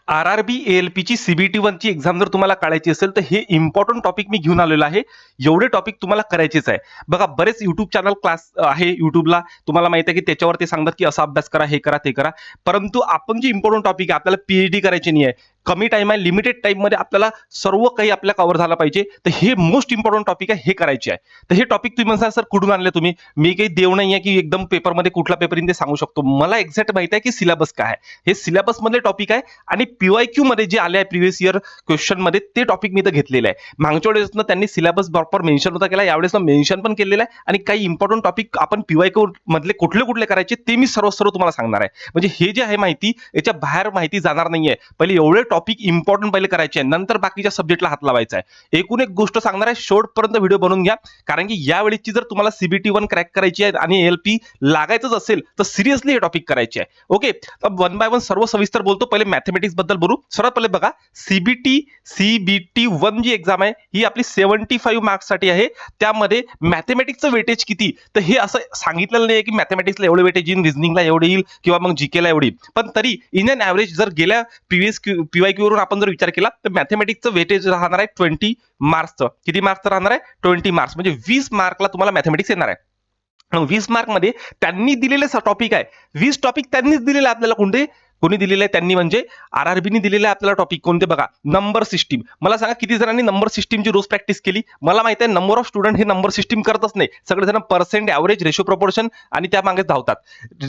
आर-आर-बी ए-एल-पीची CBT 1 ची exam जर तुम्हाला काढायची असेल तर हे इम्पॉर्टंट टॉपिक मी घेऊन आलेलो आहे. एवढे टॉपिक तुम्हाला करायचेच आहे. बघा बरेच YouTube चॅनल क्लास आहे YouTubeला. तुम्हाला माहिती आहे की त्याच्यावर ते सांगतात की असा अभ्यास करा, हे करा, ते करा. परंतु आपण जे इम्पॉर्टंट टॉपिक आहे आपल्याला PhD करायची नाही आहे. कमी टाइम आहे, लिमिटेड टाइममध्ये आपल्याला सर्व काही आपल्या कव्हर झालं पाहिजे. तर हे मोस्ट इम्पॉर्टंट टॉपिक आहे, हे करायचे आहे. तर हे टॉपिक तुम्ही म्हणता सर कुठून आणले तुम्ही? मी काही देव नाही आहे की एकदम पेपरमध्ये कुठला पेपर येईल ते सांगू शकतो. मला एक्झॅक्ट माहिती आहे की सिलेबस काय आहे. हे सिलेबस मधले टॉपिक आहे आणि PYQ मध्ये जे आले आहे प्रिव्हियस इयर क्वेश्चन मध्ये ते टॉपिक मी इथं घेतलेलं आहे. मागच्या वेळेस त्यांनी सिलेबस प्रॉपर मेन्शन होता केला, यावेळेस मेन्शन पण केलेलं आहे आणि काही इम्पॉर्टंट टॉपिक आपण PYQ मधले कुठले कुठले करायचे ते मी सर्व तुम्हाला सांगणार आहे. म्हणजे हे जे आहे माहिती याच्या बाहेर माहिती जाणार नाहीये. पहिले एवढे टॉपिक इम्पॉर्टंट पहिले करायचे आहे, नंतर बाकीच्या सब्जेक्टला हात लावायचा आहे. एकूण एक गोष्ट सांगणार आहे, शेवटपर्यंत व्हिडिओ बनवून घ्या. कारण की यावेळीची जर तुम्हाला CBT 1 क्रॅक करायची आहे आणि LP लागायचंच असेल तर सिरियसली हे टॉपिक करायचे आहे. ओके, तर वन बाय वन सर्व सविस्तर बोलतो. पहिले मॅथमॅटिक्स बद्दल बोलू. सर्वात पहिले बघा CBT 1 जी एक्झाम आहे ही आपली 75 मार्क्स साठी आहे. त्यामध्ये मॅथमॅटिक्सचं वेटेज किती, तर हे असं सांगितलेलं नाही की मॅथमॅटिक्सला एवढे वेटेज येईल, रिझनिंगला एवढे येईल किंवा मग जीकेला एवढी. पण तरी इन अन ॲव्हरेज जर गेल्या प्रिव्हियस PYQ वरून आपण जर विचार केला तर मॅथमॅटिक्सचं वेटेज राहणार आहे 20 मार्क्सचं. किती मार्क्सचं राहणार आहे? 20 मार्क्स. म्हणजे 20 मार्कला तुम्हाला मॅथमॅटिक्स येणार आहे. 20 मार्क मध्ये त्यांनी दिलेले टॉपिक आहे, 20 टॉपिक त्यांनीच दिलेले आपल्याला. कोणी दिलेले आहे? त्यांनी म्हणजे आर-आर-बीने दिलेले आहे आपल्याला टॉपिक. कोणते बघा, नंबर सिस्टीम. मला सांगा किती जणांनी नंबर सिस्टीमची रोज प्रॅक्टिस केली? मला माहिती आहे नंबर ऑफ स्टुडंट हे नंबर सिस्टीम करतच नाही. सगळेजण पर्सेंट, ॲव्हरेज, रेशो, प्रपोर्शन आणि त्या मागे धावतात.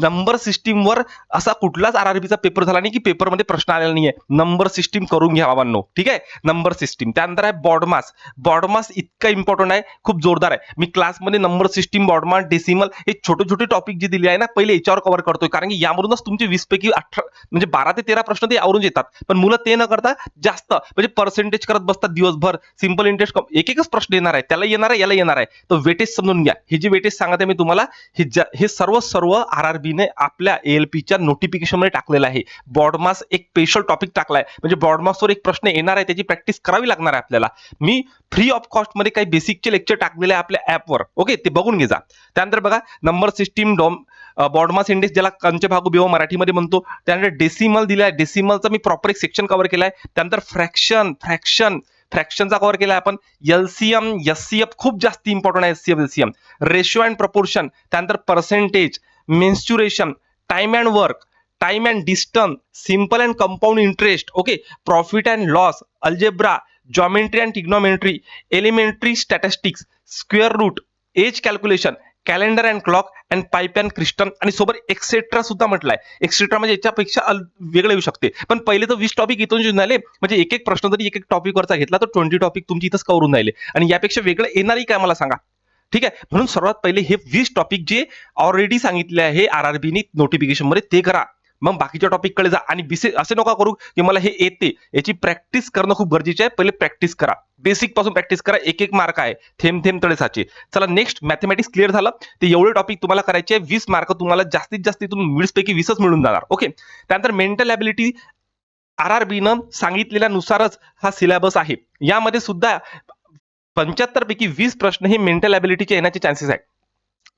नंबर सिस्टीमवर असा कुठलाच आर-आर-बीचा पेपर झाला नाही की पेपरमध्ये प्रश्न आलेला नाहीये. नंबर सिस्टीम करून घ्या बाबांनो, ठीक आहे? Number system. त्यानंतर आहे बॉडमास. बॉडमास इतका इम्पॉर्टंट आहे, खूप जोरदार आहे. मी क्लासमध्ये नंबर सिस्टीम, बॉडमास, डेसिमल हे छोटे छोटे टॉपिक जे दिले आहे ना पहिले याच्यावर कव्हर करतोय. कारण की यामधूनच तुमचे 20 पैकी 18 म्हणजे 12 ते 13 प्रश्न ते आवरून येतात. पण मुलं ते न करता जास्त म्हणजे पर्सेंटेज करत बसतात दिवसभर. सिंपल इंटरेस्ट एक एकच प्रश्न येणार आहे, त्याला येणार आहे, याला येणार आहे. तर वेटेज समजून घ्या. हे जे वेटेज सांगत आहे मी तुम्हाला, हे सर्व आर-आर-बीने आपल्या ALPच्या नोटिफिकेशन मध्ये टाकलेलं आहे. बॉडमास एक स्पेशल टॉपिक टाकलाय. म्हणजे बॉडमासवर एक प्रश्न येणार आहे, त्याची प्रॅक्टिस करावी लागणार आहे आपल्याला. मी फ्री ऑफ कॉस्ट मध्ये काही बेसिकचे लेक्चर टाकलेले आहे आपल्या ऍपवर. ओके, ते बघून घे जा. त्यानंतर बघा नंबर सिस्टीम, बॉडमास इंडेक्स ज्याला कंचे भागू बेवा मराठीमध्ये म्हणतो. त्यानंतर डेसिमल दिलाय. डेसिमलचा मी प्रॉपर एक सेक्शन कव्हर केलाय. त्यानंतर फ्रॅक्शनचा कव्हर केलाय आपण. LCM, SCF खूप जास्त इम्पॉर्टंट आहे. SCF, LCM, ratio and proportion. त्यानंतर percentage, mensuration, time and work, time and distance, simple and compound interest, okay, profit and loss, algebra, geometry and trigonometry, elementary statistics, square root, age calculation, calendar and clock and pipe and crystal आणि सोबत etcetera सुद्धा म्हटलंय. Etcetera म्हणजे याच्यापेक्षा वेगळं येऊ शकते. पण पहिले तर 20 टॉपिक इथून घेऊन झाले. म्हणजे एक एक प्रश्न जरी एक एक टॉपिकवरचा घेतला तर 20 टॉपिक तुमची इथंच कव्हर होऊन राहिले. आणि यापेक्षा वेगळं येणारही काय मला सांगा. ठीक आहे, म्हणून सर्वात पहिले हे 20 टॉपिक जे ऑलरेडी सांगितले आहे आर-आर-बीनी नोटिफिकेशन मध्ये ते करा. मग बाकीच्या टॉपिक कडे जा. आणि असे नका करू की मला हे येते. याची प्रॅक्टिस करणं खूप गरजेचं आहे. पहिले प्रॅक्टिस करा, बेसिक पासून प्रॅक्टिस करा. एक एक मार्क आहे, थेंब थेंब तळे साचे. चला नेक्स्ट, मॅथमॅटिक्स क्लिअर झालं. ते एवढे टॉपिक तुम्हाला करायचे, 20 मार्क तुम्हाला जास्तीत जास्त इथून 20 पैकी 20च मिळून जाणार. ओके, त्यानंतर मेंटल ॲबिलिटी आर-आर-बीनं सांगितलेल्यानुसारच हा सिलेबस आहे. यामध्ये सुद्धा 75 पैकी 20 प्रश्न हे मेंटल ॲबिलिटीचे येण्याचे चान्सेस आहे.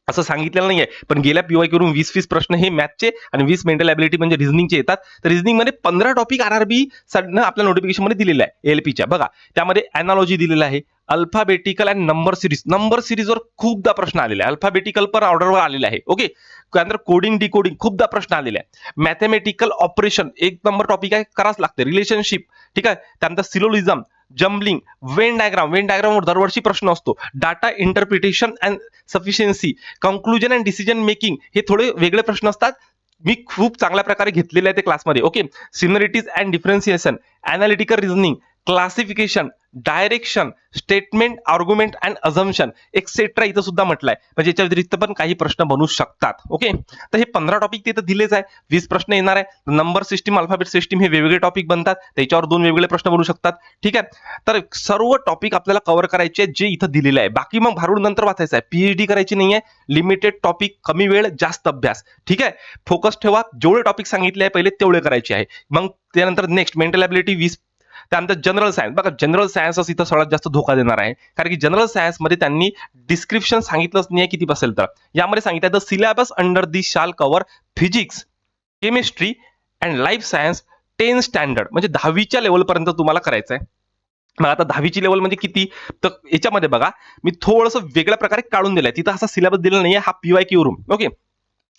असं सांगितलेलं नाहीये, पण गेल्या PYQ वरून 20 प्रश्न हे मॅथचे आणि 20 मेंटल ॲबिलिटी म्हणजे रिझनिंगचे येतात. तर रिझनिंग मध्ये 15 टॉपिक आर-आर-बी आपल्या नोटिफिकेशन मध्ये दिलेले आहे ALPच्या. बघा त्यामध्ये अॅनालॉजी दिलेलं आहे, alphabetical and number series. Number सिरीजवर खूपदा प्रश्न आलेले आहे. अल्फाबेटिकल पर ऑर्डरवर आलेले आहे. ओके, त्यानंतर कोडिंग, डिकोडिंग खूपदा प्रश्न आलेले आहे. मॅथमॅटिकल ऑपरेशन एक नंबर टॉपिक आहे, करावंच लागते. रिलेशनशिप, ठीक आहे. त्यानंतर सिलोलिझम, जम्बलिंग, वेन डायग्रामवर दरवर्षी प्रश्न असतो. Data interpretation and sufficiency, conclusion and decision making हे थोडे वेगळे प्रश्न असतात. मी खूप चांगल्या प्रकारे घेतलेले आहे ते क्लासमध्ये. Okay, similarities and differentiation, analytical reasoning, classification, direction, statement, argument and assumption etcetera इथं सुद्धा म्हटलंय. म्हणजे याच्या व्यतिरिक्त पण काही प्रश्न बनू शकतात. ओके, तर हे 15 टॉपिक तिथं दिलेच आहे. 20 प्रश्न येणार आहे. नंबर सिस्टीम, अल्फाबेट सिस्टीम हे वेगवेगळे टॉपिक बनतात, त्याच्यावर 2 वेगवेगळे प्रश्न बनू शकतात. ठीक आहे, तर सर्व टॉपिक आपल्याला कव्हर करायचे आहेत जे इथं दिलेले आहे. बाकी मग भारूड नंतर वाचायचं आहे. PhD करायची नाहीये. लिमिटेड टॉपिक, कमी वेळ, जास्त अभ्यास. ठीक आहे, फोकस ठेवा. जेवढे टॉपिक सांगितले आहे पहिले तेवढे करायचे आहे. मग त्यानंतर नेक्स्ट मेंटल ॲबिलिटी 20. त्यानंतर जनरल सायन्स. बघा जनरल सायन्सच इथं सगळ्यात जास्त धोका देणार आहे. कारण की जनरल सायन्स मध्ये त्यांनी डिस्क्रिप्शन सांगितलंच नाही किती बसेल. तर यामध्ये सांगितलं द सिलेबस अंडर दिस शाल cover physics, chemistry and life science, 10 standard म्हणजे 10वीच्या लेवलपर्यंत तुम्हाला करायचं आहे. मग आता 10वीची लेवल म्हणजे किती, तर याच्यामध्ये बघा मी थोडंसं वेगळ्या प्रकारे काढून दिलंय. तिथं असा सिलेबस दिलेला नाहीये, हा PYQ वरून. ओके,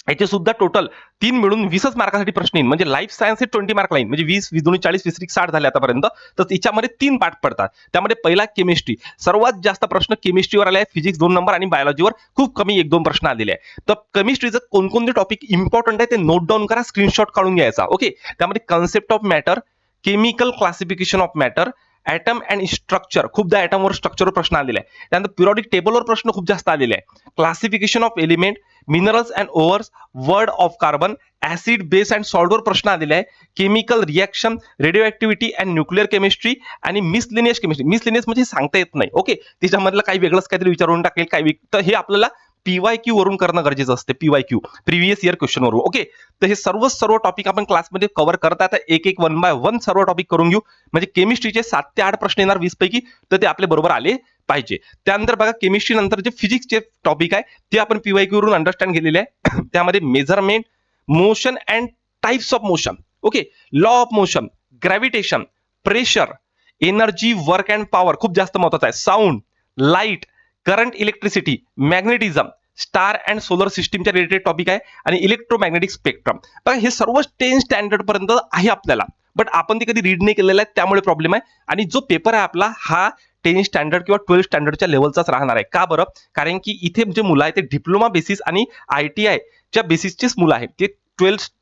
याचे सुद्धा टोटल 3 मिळून 20च मार्कासाठी प्रश्न येईल. म्हणजे लाईफ सायन्स हे 20 मार्क लाईन म्हणजे 20, 20 दोन्ही 40, 20 60 झाले आतापर्यंत. तर याच्यामध्ये 3 पार्ट पडतात. त्यामध्ये पहिला केमिस्ट्री, सर्वात जास्त प्रश्न केमिस्ट्रीवर आले आहे. फिजिक्स 2 नंबर आणि बायोलॉजीवर खूप कमी 1-2 प्रश्न आलेले आहे. तर केमिस्ट्रीचं कोणकोणते टॉपिक इम्पॉर्टंट आहे ते नोट डाऊन करा, स्क्रीनशॉट काढून घ्यायचा. ओके, त्यामध्ये concept of matter, chemical classification of matter, atom and structure, खूपदा ॲटमवर स्ट्रक्चरवर प्रश्न आलेला आहे. त्यानंतर पिरियॉडिक टेबलवर प्रश्न खूप जास्त आलेले आहे. Classification of element, minerals and ores, world of carbon, acid, base and सॉल्टवर प्रश्न आलेले आहे. Chemical reaction, radioactivity and nuclear chemistry आणि मिसलिनियस केमिस्ट्री. मिसलिनियस म्हणजे सांगता येत नाही. ओके, त्याच्यामधलं काही वेगळंच काहीतरी विचारून टाकेल काही, तर हे आपल्याला PYQ वरून करणं गरजेचं असते. PYQ प्रिव्हियस इयर क्वेश्चन वरून. ओके, तर हे सर्व टॉपिक आपण क्लासमध्ये कव्हर करता आता एक एक 1 बाय 1 सर्व टॉपिक करून घेऊ. म्हणजे केमिस्ट्रीचे 7 ते 8 प्रश्न येणार 20 पैकी, तर ते आपले बरोबर आले पाहिजे. त्यानंतर बघा केमिस्ट्री नंतर जे फिजिक्सचे टॉपिक आहे ते आपण PYQ वरून अंडरस्टँड केलेले आहे. त्यामध्ये measurement, motion and types of motion. Okay, law of motion, gravitation, pressure, energy, work and power खूप जास्त महत्वाचं आहे. Sound, light, current, electricity, magnetism, star and solar सिस्टीमच्या रिलेटेड टॉपिक आहे आणि इलेक्ट्रोमॅग्नेटिक स्पेक्ट्रम. बघा हे सर्व 10 स्टँडर्ड पर्यंत आहे आपल्याला, बट आपण ते कधी रीड नाही केलेलं आहे, त्यामुळे प्रॉब्लेम आहे. आणि जो पेपर आहे आपला हा 10 स्टँडर्ड किंवा 12 स्टँडर्डच्या लेवलचाच राहणार आहे. का बरं, कारण की इथे जे मुलं आहेत ते डिप्लोमा बेसिस आणि ITI च्या बेसिसचेच मुलं आहेत. ते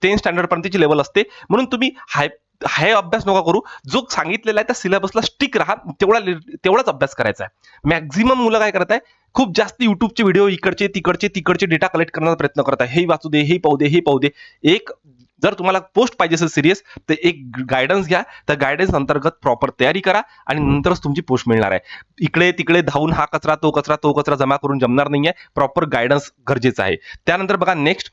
10 स्टँडर्ड पर्यंतची लेवल असते. म्हणून तुम्ही हाय अभ्यास नका करू. जो सांगितलेला आहे त्या सिलेबसला स्टिक राहा, तेवढाच अभ्यास करायचा आहे. मॅक्झिमम मुलं काय करत आहे, खूप जास्त युट्यूबचे व्हिडिओ इकडचे तिकडचे डेटा कलेक्ट करण्याचा प्रयत्न करत आहे. हे वाचू दे, हे पाहू दे, हे पाहू दे. एक जर तुम्हाला पोस्ट पाहिजे असेल सिरियस, तर एक गायडन्स घ्या. त्या गायडन्स अंतर्गत प्रॉपर तयारी करा आणि नंतरच तुमची पोस्ट मिळणार आहे. इकडे तिकडे धावून हा कचरा तो कचरा जमा करून जमणार नाहीये. प्रॉपर गायडन्स गरजेचं आहे. त्यानंतर बघा नेक्स्ट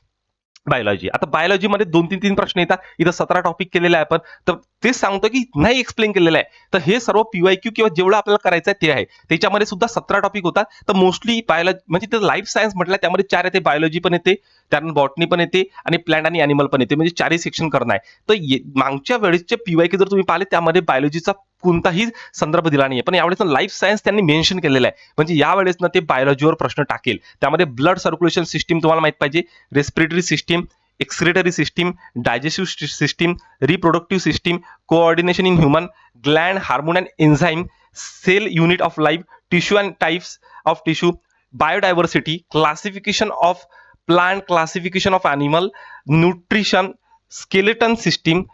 बायोलॉजी. आता बायोलॉजीमध्ये 2-3 प्रश्न येतात. इथं 17 टॉपिक केलेले आहे आपण, तर तेच सांगतो की नाही एक्सप्लेन केलेलं आहे. तर हे सर्व PYQ किंवा जेवढं आपल्याला करायचं आहे ते आहे. त्याच्यामध्ये सुद्धा 17 टॉपिक होतात. तर मोस्टली बायोलॉजी म्हणजे ते लाईफ सायन्स म्हटलं, त्यामध्ये 4 येते, बायोलॉजी पण येते, त्यानंतर बॉटनी पण येते आणि प्लांट आणि अॅनिमल पण येते. म्हणजे 4ही सेक्शन करणं आहे. तर मागच्या वेळेसचे PYQ जर तुम्ही पाहिले त्यामध्ये बायोलॉजीचा कोणताही संदर्भ दिला नाहीये, पण यावेळेस लाईफ सायन्स त्यांनी मेन्शन केलेलं आहे. म्हणजे यावेळेस ना ते बायोलॉजीवर प्रश्न टाकेल. त्यामध्ये ब्लड सर्क्युलेशन सिस्टीम तुम्हाला माहित पाहिजे, respiratory system, excretory system, digestive system, reproductive system, coordination in human, gland, hormone and enzyme, cell unit of life, tissue and types of tissue, biodiversity, classification of plant, classification of animal, nutrition, skeleton system,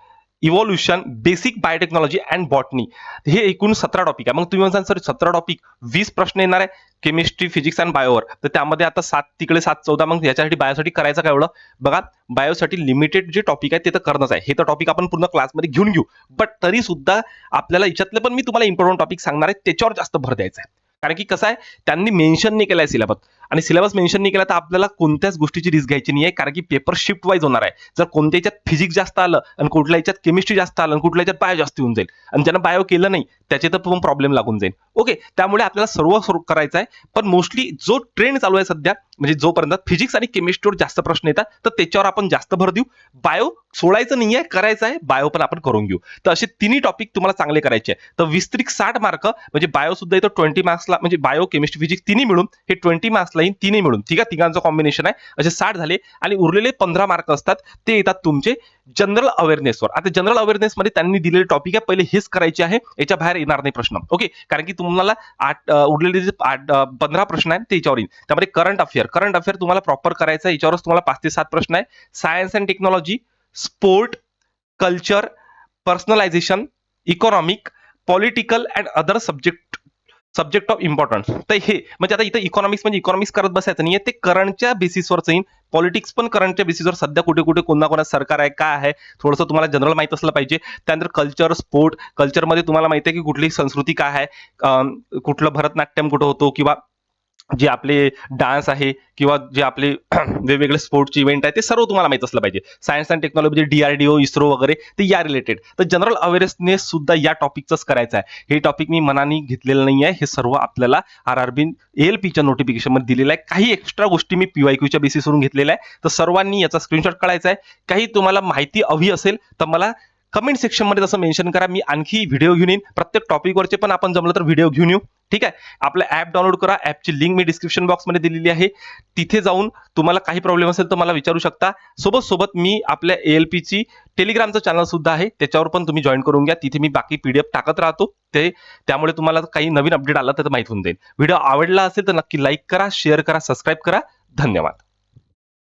evolution, basic biotechnology and botany. हे एकूण 17 topic आहे. मग तुम्ही म्हणता sir 17 topic 20 प्रश्न येणार आहे chemistry, physics and बायोवर. तर त्यामध्ये आता 7 तिकडे 7 14, मग याच्यासाठी बायोसाठी करायचं काय एवढं. बघा बायोसाठी लिमिटेड जे टॉपिक आहे ते तर करणंच आहे. हे तर टॉपिक आपण पूर्ण क्लासमध्ये घेऊन घेऊ, बट तरी सुद्धा आपल्याला याच्यातले पण मी तुम्हाला इम्पॉर्टंट टॉपिक सांगणार आहे, त्याच्यावर जास्त भर द्यायचा आहे. कारण की कसं आहे, त्यांनी मेन्शन नाही केलाय सिलेबस, आणि सिलेबस मेन्शन नाही केला तर आपल्याला कोणत्याच गोष्टीची रिस्क घ्यायची नाही आहे. कारण की पेपर शिफ्ट वाईज होणार आहे. जर कोणत्या याच्यात फिजिक्स जास्त आलं आणि कुठल्या याच्यात केमिस्ट्री जास्त आलं आणि कुठल्या याच्यात बायो जास्त येऊन जाईल, आणि ज्यांना बायो केलं नाही त्याचे तर पण प्रॉब्लेम लागून जाईल. ओके, त्यामुळे आपल्याला सर्व करायचं आहे. पण मोस्टली जो ट्रेंड चालू आहे सध्या, म्हणजे जोपर्यंत फिजिक्स आणि केमिस्ट्रीवर जास्त प्रश्न येतात तर त्याच्यावर आपण जास्त भर देऊ. बायो सोडायचं नाही आहे, करायचं आहे. बायो पण आपण करून घेऊ. तर असे तिन्ही टॉपिक तुम्हाला चांगले करायचे आहे. तर 20-60 मार्क म्हणजे बायो सुद्धा येतो 20 मार्क्सला, म्हणजे बायो, केमिस्ट्री, फिजिक्स तिन्ही मिळून हे 20 मार्क्सला येईल. तिन्ही मिळून ठीक आहे, तिघांचं कॉम्बिनेशन आहे. असे 60 झाले आणि उरलेले 15 मार्क असतात ते येतात तुमचे जनरल अवेअरनेसवर. आता जनरल अवेअरनेस मध्ये त्यांनी दिलेले टॉपिक आहे, पहिले हेच करायचे आहे, याच्या बाहेर येणार नाही प्रश्न. ओके, कारण की तुम्हाला उरलेले जे 15 प्रश्न आहेत ते याच्यावर येईल. त्यामध्ये करंट अफेअर तुम्हाला प्रॉपर करायचं आहे. याच्यावरच तुम्हाला 5 ते 7 प्रश्न आहे. Science and technology, sport, culture, personalisation, economic, political and other subject of importance. तर हे म्हणजे आता इथं इकॉनॉमिक्स म्हणजे इकॉनॉमिक्स करत बसायचं नाहीये, ते करंटच्या बेसिसवरच येईल. पॉलिटिक्स पण करंटच्या बेसिसवर, सध्या कुठे कुठे कोणा सरकार आहे, काय आहे, थोडंसं तुम्हाला जनरल माहित असलं पाहिजे. त्यानंतर कल्चर, स्पोर्ट, कल्चरमध्ये तुम्हाला माहिती आहे की कुठली संस्कृती काय आहे, कुठलं भरतनाट्यम कुठं होतो, किंवा जे आपले डान्स आहे, किंवा जे आपले वेगवेगळे स्पोर्ट्सचे इव्हेंट आहे, ते सर्व तुम्हाला माहित असलं पाहिजे. Science and technology, DRDO, ISRO वगैरे ते या रिलेटेड. तर जनरल अवेअरनेस सुद्धा या टॉपिकचंच करायचं आहे. हे टॉपिक मी मनाने घेतलेलं नाही आहे. हे सर्व आपल्याला RRB ALPच्या नोटिफिकेशनमध्ये दिलेलं आहे. काही एक्स्ट्रा गोष्टी मी PYQच्या बेसिसवरून घेतलेल्या आहे. तर सर्वांनी याचा स्क्रीनशॉट काढायचा आहे. काही तुम्हाला माहिती हवी असेल तर मला कमेंट सेक्शनमध्ये तसं मेन्शन करा. मी आणखी व्हिडिओ घेऊन येईन. प्रत्येक टॉपिकवरचे पण आपण जमलं तर व्हिडिओ घेऊन येऊ. ठीक आहे. आपलं ॲप डाउनलोड करा. ॲपची लिंक मी डिस्क्रिप्शन बॉक्समध्ये दिलेली आहे. तिथे जाऊन तुम्हाला काही प्रॉब्लेम असेल तर मला विचारू शकता. सोबत मी आपल्या ALPची टेलिग्रामचं चॅनल सुद्धा आहे. त्याच्यावर पण तुम्ही जॉईन करून घ्या. तिथे मी बाकी PDF टाकत राहतो. त्यामुळे तुम्हाला काही नवीन अपडेट आला तर माहिती होऊन जाईल. व्हिडिओ आवडला असेल तर नक्की लाईक करा, शेअर करा, सबस्क्राईब करा. धन्यवाद.